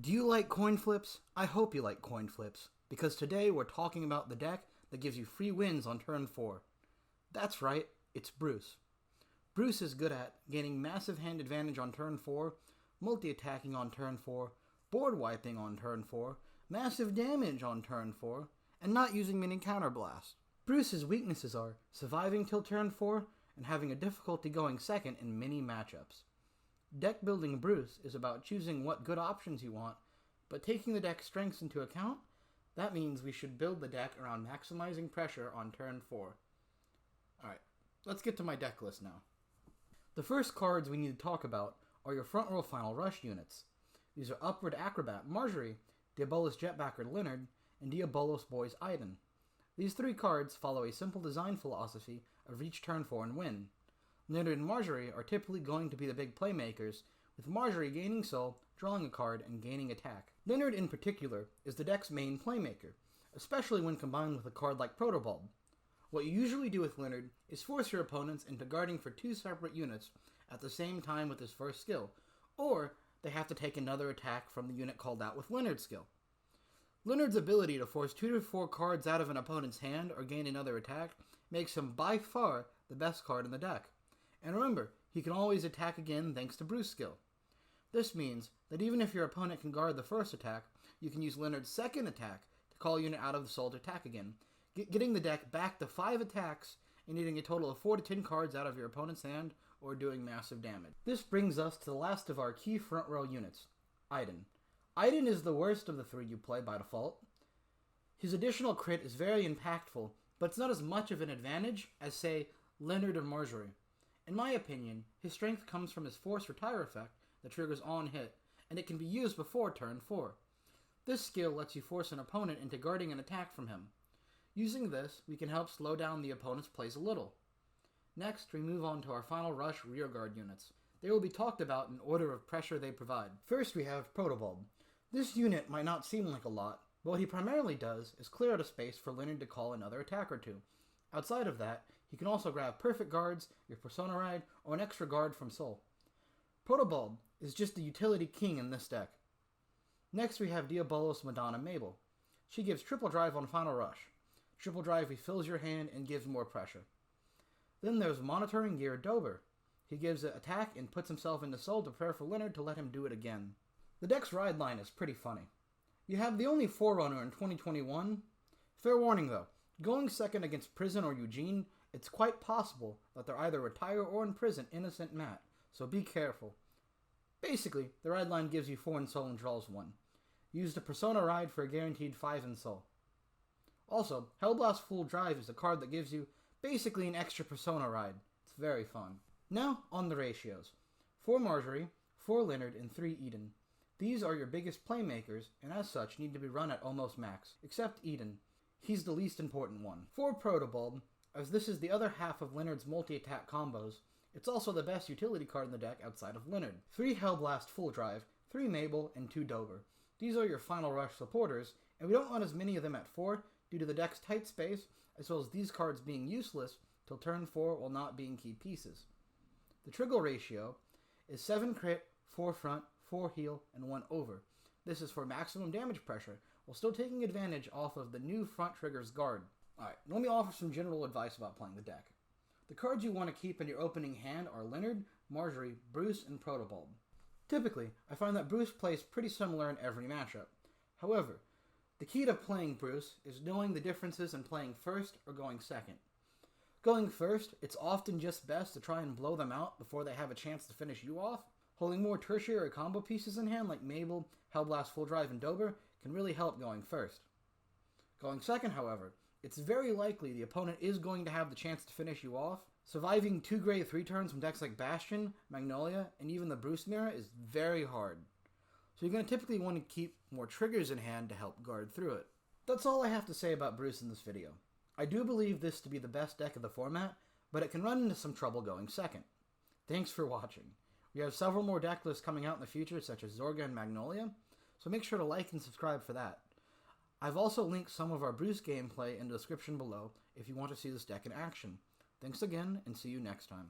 Do you like coin flips? I hope you like coin flips, because today we're talking about the deck that gives you free wins on turn 4. That's right, it's Bruce. Bruce is good at gaining massive hand advantage on turn 4, multi-attacking on turn 4, board wiping on turn 4, massive damage on turn 4, and not using mini counterblast. Bruce's weaknesses are surviving till turn 4 and having a difficulty going second in many matchups. Deck building Bruce is about choosing what good options you want, but taking the deck's strengths into account, that means we should build the deck around maximizing pressure on turn 4. Alright, let's get to my deck list now. The first cards we need to talk about are your front row final rush units. These are Upward Acrobat Majorie, Diabolos Jetbacker Lenard, and Diabolos Boys Iden. These 3 cards follow a simple design philosophy of reach turn 4 and win. Lenard and Majorie are typically going to be the big playmakers, with Majorie gaining soul, drawing a card, and gaining attack. Lenard in particular is the deck's main playmaker, especially when combined with a card like Protobulb. What you usually do with Lenard is force your opponents into guarding for 2 separate units at the same time with his first skill, or they have to take another attack from the unit called out with Lenard's skill. Lenard's ability to force 2 to 4 cards out of an opponent's hand or gain another attack makes him by far the best card in the deck. And remember, he can always attack again thanks to Bruce's skill. This means that even if your opponent can guard the first attack, you can use Lenard's second attack to call a unit out of the soul to attack again, getting the deck back to 5 attacks and needing a total of 4 to 10 cards out of your opponent's hand or doing massive damage. This brings us to the last of our key front row units, Iden. Iden is the worst of the 3 you play by default. His additional crit is very impactful, but it's not as much of an advantage as, say, Lenard or Majorie. In my opinion, his strength comes from his force retire effect that triggers on hit, and it can be used before turn 4. This skill lets you force an opponent into guarding an attack from him. Using this, we can help slow down the opponent's plays a little. Next, we move on to our final rush rearguard units. They will be talked about in order of pressure they provide. First we have Protobulb. This unit might not seem like a lot, but what he primarily does is clear out a space for Lenard to call another attack or 2. Outside of that, he can also grab perfect guards, your Persona Ride, or an extra guard from Soul. Protobulb is just the utility king in this deck. Next we have Diabolos Madonna Mabel. She gives triple drive on final rush. Triple drive refills your hand and gives more pressure. Then there's Monitoring Gear Dober. He gives an attack and puts himself into Soul to prepare for Lenard to let him do it again. The deck's ride line is pretty funny. You have the only Forerunner in 2021. Fair warning though, going second against Prison or Eugene, it's quite possible that they'll either retire or imprison innocent Matt, so be careful. Basically, the ride line gives you 4 in Soul and draws 1. Use the Persona Ride for a guaranteed 5 in Soul. Also, Hellblast Full Drive is a card that gives you basically an extra Persona Ride. It's very fun. Now, on the ratios. 4 Majorie, 4 Lenard, and 3 Eden. These are your biggest playmakers, and as such need to be run at almost max, except Eden. He's the least important one. 4 Protobulb, as this is the other half of Lenard's multi-attack combos, it's also the best utility card in the deck outside of Lenard. 3 Hellblast Full Drive, 3 Mabel, and 2 Dober. These are your final rush supporters, and we don't run as many of them at 4 due to the deck's tight space, as well as these cards being useless till turn 4 while not being key pieces. The trigger ratio is 7 crit, 4 front, 4 heal, and 1 over. This is for maximum damage pressure, while still taking advantage off of the new front trigger's guard. Alright, let me offer some general advice about playing the deck. The cards you want to keep in your opening hand are Lenard, Majorie, Bruce, and Protobulb. Typically, I find that Bruce plays pretty similar in every matchup. However, the key to playing Bruce is knowing the differences in playing first or going second. Going first, it's often just best to try and blow them out before they have a chance to finish you off. Holding more tertiary combo pieces in hand like Mabel, Hellblast Full Drive, and Dober can really help going first. Going second, however, it's very likely the opponent is going to have the chance to finish you off. Surviving 2 grade 3 turns from decks like Bastion, Magnolia, and even the Bruce Mirror is very hard. So you're going to typically want to keep more triggers in hand to help guard through it. That's all I have to say about Bruce in this video. I do believe this to be the best deck of the format, but it can run into some trouble going second. Thanks for watching. We have several more deck lists coming out in the future, such as Zorga and Magnolia, so make sure to like and subscribe for that. I've also linked some of our Bruce gameplay in the description below if you want to see this deck in action. Thanks again, and see you next time.